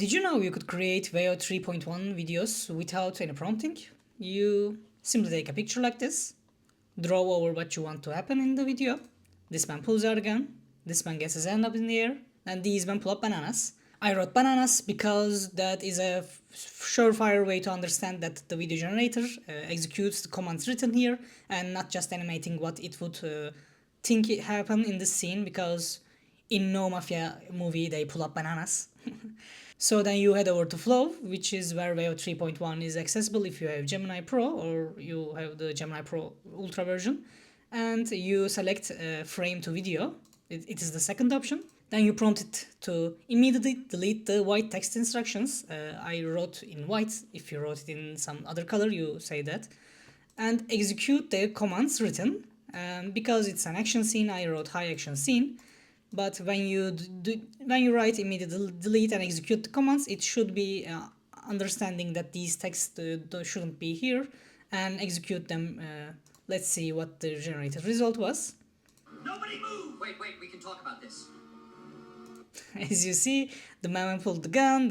Did you know you could create Veo 3.1 videos without any prompting? You simply take a picture like this, draw over what you want to happen in the video. This man pulls out a gun, this man gets his hand up in the air, and these men pull up bananas. I wrote bananas because that is a surefire way to understand that the video generator executes the commands written here and not just animating what it would think it happen in this scene, because in no mafia movie they pull up bananas. So then you head over to Flow, which is where Veo 3.1 is accessible if you have Gemini Pro or you have the Gemini Pro Ultra version. And you select frame to video. It is the second option. Then you prompt it to immediately delete the white text instructions. I wrote in white. If you wrote it in some other color, you say that. And execute the commands written. Because it's an action scene, I wrote high action scene. But when you write immediately delete and execute the commands, it should be understanding that these texts shouldn't be here and execute them. Let's see what the generated result was. Nobody move! Wait, we can talk about this. As you see, the man pulled the gun,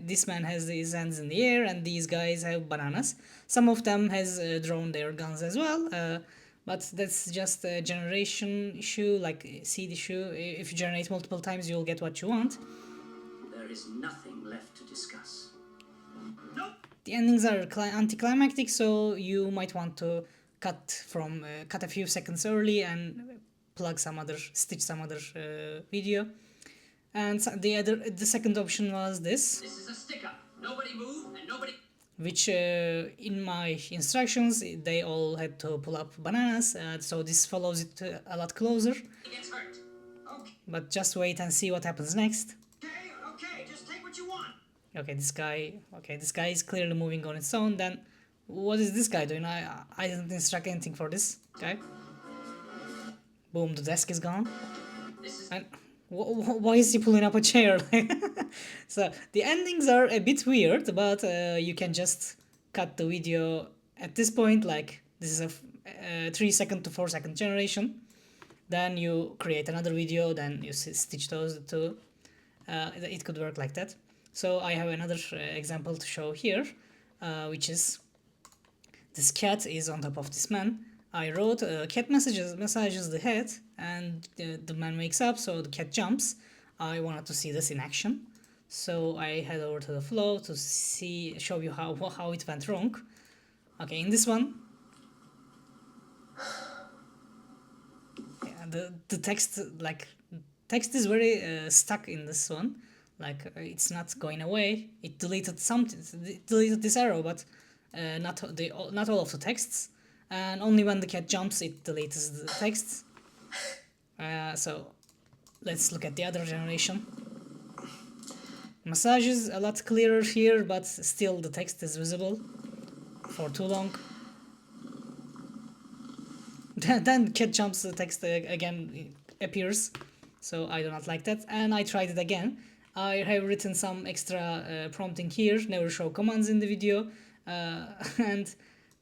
this man has his hands in the air, and these guys have bananas. Some of them has drawn their guns as well. But that's just a generation issue, like seed issue. If you generate multiple times, you'll get what you want. There is nothing left to discuss. Nope. The endings are anticlimactic, so you might want to cut a few seconds early and stitch some other video. And the second option was this. This is a stick-up. Nobody move and nobody... Which in my instructions they all had to pull up bananas, so this follows it a lot closer. He gets hurt. Okay. But just wait and see what happens next. Okay, just take what you want. Okay, this guy is clearly moving on its own. Then what is this guy doing? I didn't instruct anything for this guy. Boom, the desk is gone. And why is he pulling up a chair? So the endings are a bit weird, but you can just cut the video at this point. Like, this is a 3 second to 4 second generation. Then you create another video, then you stitch those two. It could work like that. So I have another example to show here, which is this cat is on top of this man. I wrote cat massages the head, and the man wakes up, so the cat jumps. I wanted to see this in action, so I head over to the Flow to show you how it went wrong. Okay, in this one, yeah, the text is very stuck in this one. Like, it's not going away. It deleted something. It deleted this arrow, but not all of the texts. And only when the cat jumps, it deletes the text. So let's look at the other generation. Massage is a lot clearer here, but still the text is visible for too long. Then cat jumps, the text again appears. So I do not like that, and I tried it again. I have written some extra prompting here, never show commands in the video, and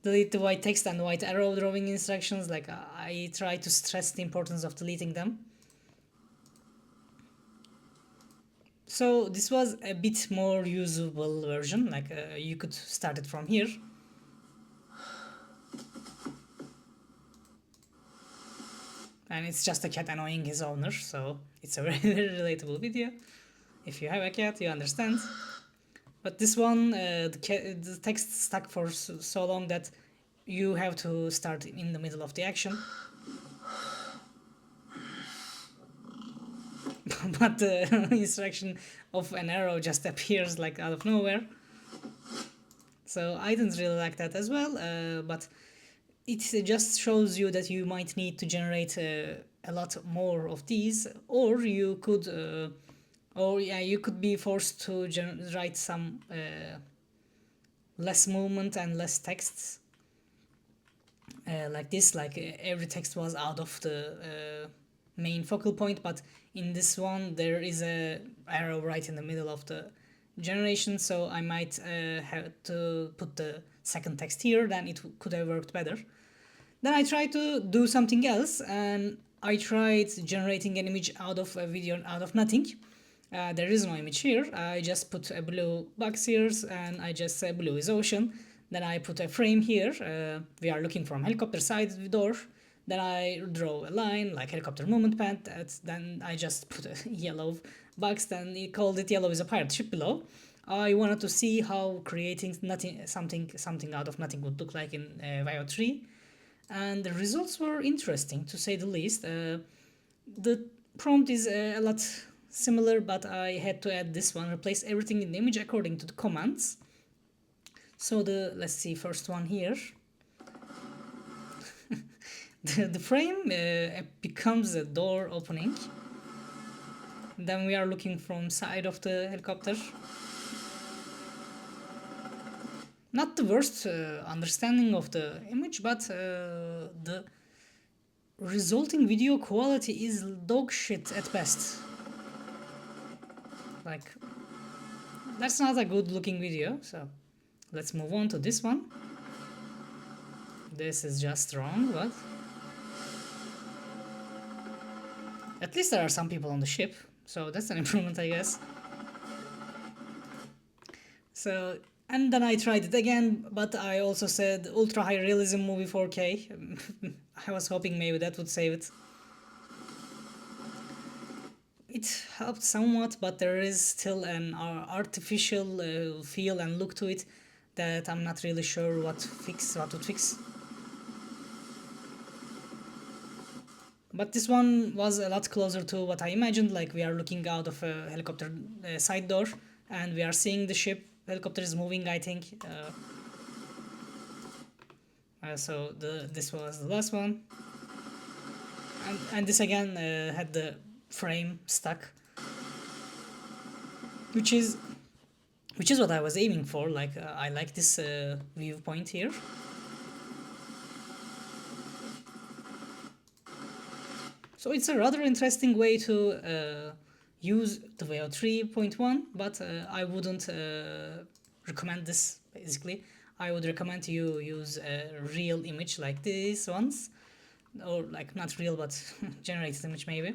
delete the white text and white arrow drawing instructions. Like, I try to stress the importance of deleting them. So this was a bit more usable version. Like, you could start it from here. And it's just a cat annoying his owner, so it's a very, very relatable video. If you have a cat, you understand. But this one, the text stuck for so long that you have to start in the middle of the action. But the instruction of an arrow just appears like out of nowhere. So I didn't really like that as well, but it just shows you that you might need to generate a lot more of these, or you could... you could be forced to write some less movement and less texts. Like this, like every text was out of the main focal point, but in this one there is a arrow right in the middle of the generation, so I might have to put the second text here, then it could have worked better. Then I tried to do something else, and I tried generating an image out of a video out of nothing. There is no image here. I just put a blue box here and I just say blue is ocean. Then I put a frame here. We are looking from helicopter side door. Then I draw a line like helicopter movement path. Then I just put a yellow box. Then he called it yellow is a pirate ship below. I wanted to see how creating something out of nothing would look like in Vio 3, and the results were interesting to say the least. The prompt is a lot similar, but I had to add this one, replace everything in the image according to the commands. So let's see first one here. the frame becomes a door opening. Then we are looking from side of the helicopter. Not the worst understanding of the image, but the resulting video quality is dog shit at best. Like, that's not a good looking video. So let's move on to this one. This is just wrong, but at least there are some people on the ship, so that's an improvement, I guess. So, and then I tried it again, but I also said ultra high realism movie 4K. I was hoping maybe that would save it. It helped somewhat, but there is still an artificial feel and look to it that I'm not really sure what would fix. But this one was a lot closer to what I imagined, like we are looking out of a helicopter side door and we are seeing the ship. Helicopter is moving, I think. So this was the last one. And this again had the frame stuck. Which is what I was aiming for. Like I like this viewpoint here. So it's a rather interesting way to use the Veo 3.1, but I wouldn't recommend this. Basically, I would recommend you use a real image like these ones, or like not real but generated image maybe.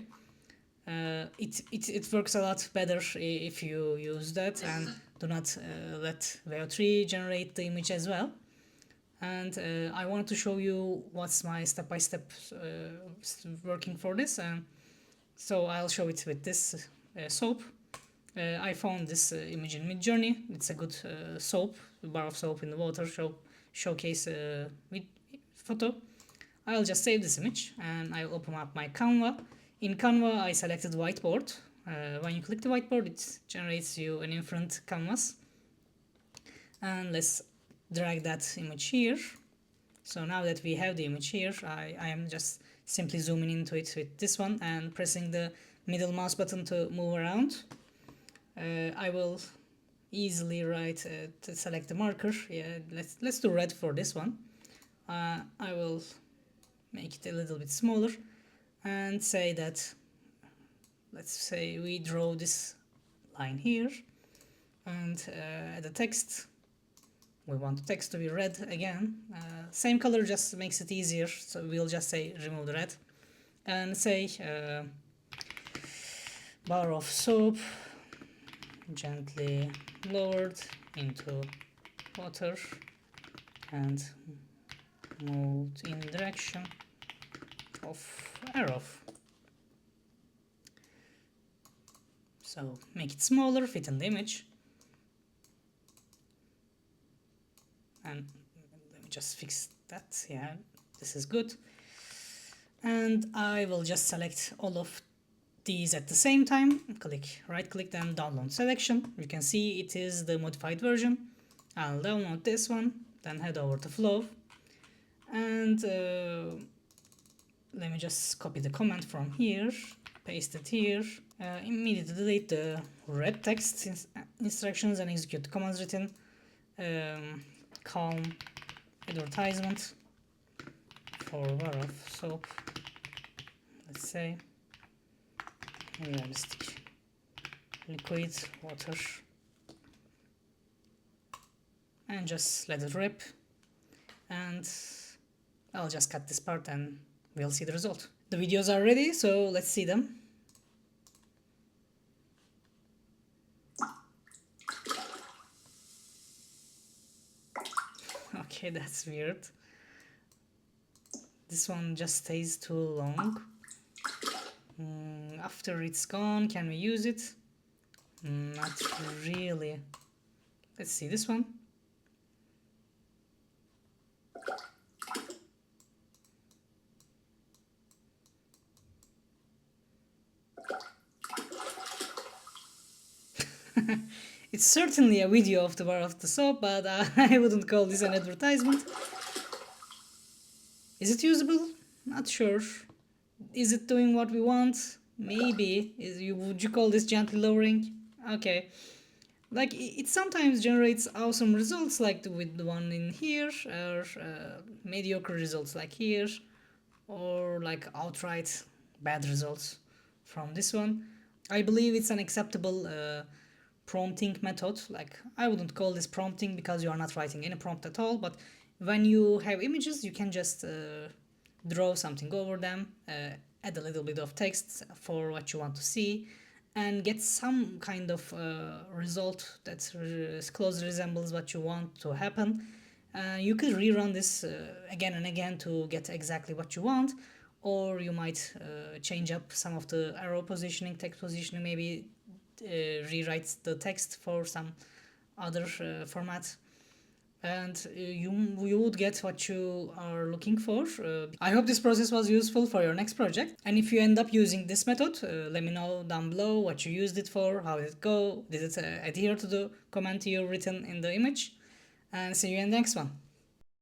It works a lot better if you use that and do not let Veo 3 generate the image as well. And I wanted to show you what's my step-by-step working for this. So I'll show it with this soap. I found this image in Midjourney. It's a good soap, a bar of soap in the water showcase photo. I'll just save this image and I'll open up my Canva. In Canva, I selected whiteboard. When you click the whiteboard, it generates you an infinite canvas. And let's drag that image here. So now that we have the image here, I am just simply zooming into it with this one and pressing the middle mouse button to move around. I will easily to select the marker. Yeah, let's do red for this one. I will make it a little bit smaller and say that, let's say we draw this line here, and the text, we want the text to be red again. Same color just makes it easier, so we'll just say remove the red and say bar of soap gently lowered into water and moved in direction of arrow. So make it smaller, fit in the image. And let me just fix that. Yeah, this is good. And I will just select all of these at the same time. Right click, then download selection. You can see it is the modified version. I'll download this one, then head over to Flow. And let me just copy the command from here, paste it here. Immediately delete the red text instructions and execute the commands written. Calm advertisement for bar of soap, let's say realistic liquid water, and just let it rip, and I'll just cut this part and we'll see the result. The videos are ready, so let's see them. Okay, that's weird. This one just stays too long. After it's gone, can we use it? Not really. Let's see this one. It's certainly a video of the bar of the soap, but I wouldn't call this an advertisement. Is it usable? Not sure. Is it doing what we want? Maybe. Would you call this gently lowering? Okay. Like, it sometimes generates awesome results like with the one in here, or mediocre results like here, or like outright bad results from this one. I believe it's an acceptable prompting method. Like, I wouldn't call this prompting because you are not writing any prompt at all, but when you have images you can just draw something over them, add a little bit of text for what you want to see, and get some kind of result that closely resembles what you want to happen. You could rerun this again and again to get exactly what you want, or you might change up some of the arrow positioning, text positioning, maybe rewrite the text for some other format, and you would get what you are looking for. I hope this process was useful for your next project, and if you end up using this method, let me know down below what you used it for, how did it go, did it adhere to the comment you written in the image, and see you in the next one.